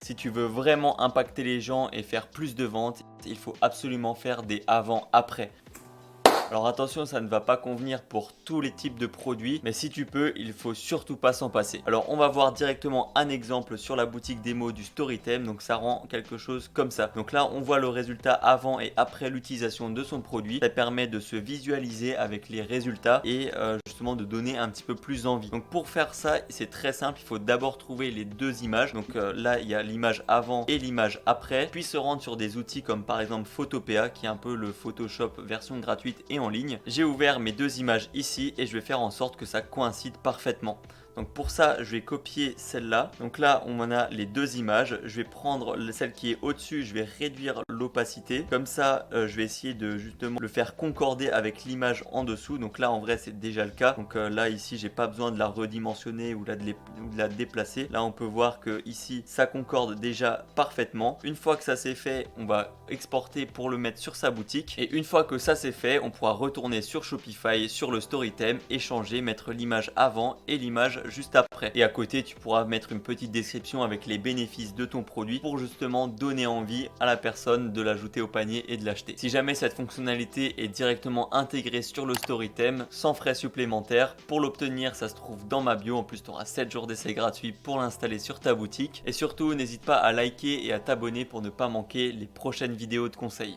Si tu veux vraiment impacter les gens et faire plus de ventes, il faut absolument faire des avant-après. Alors attention, ça ne va pas convenir pour tous les types de produits, mais si tu peux, il faut surtout pas s'en passer. Alors on va voir directement un exemple sur la boutique démo du Storytem, donc ça rend quelque chose comme ça. Donc là, on voit le résultat avant et après l'utilisation de son produit. Ça permet de se visualiser avec les résultats et justement de donner un petit peu plus envie. Donc pour faire ça, c'est très simple, il faut d'abord trouver les deux images. Donc là, il y a l'image avant et l'image après, puis se rendre sur des outils comme par exemple Photopea, qui est un peu le Photoshop version gratuite et en ligne. J'ai ouvert mes deux images ici et je vais faire en sorte que ça coïncide parfaitement. Donc pour ça, je vais copier celle-là. Donc là, on en a les deux images. Je vais prendre celle qui est au-dessus, je vais réduire l'opacité. Comme ça, je vais essayer de justement le faire concorder avec l'image en dessous. Donc là, en vrai, c'est déjà le cas. Donc là, ici, j'ai pas besoin de la redimensionner ou de la déplacer. Là, on peut voir que ici, ça concorde déjà parfaitement. Une fois que ça c'est fait, on va exporter pour le mettre sur sa boutique. Et une fois que ça c'est fait, on pourra retourner sur Shopify, sur le Storytem, échanger, mettre l'image avant et l'image juste après. Et à côté, tu pourras mettre une petite description avec les bénéfices de ton produit pour justement donner envie à la personne de l'ajouter au panier et de l'acheter. Si jamais cette fonctionnalité est directement intégrée sur le Storytem sans frais supplémentaires, pour l'obtenir, ça se trouve dans ma bio. En plus, tu auras 7 jours d'essai gratuit pour l'installer sur ta boutique. Et surtout, n'hésite pas à liker et à t'abonner pour ne pas manquer les prochaines vidéos de conseils.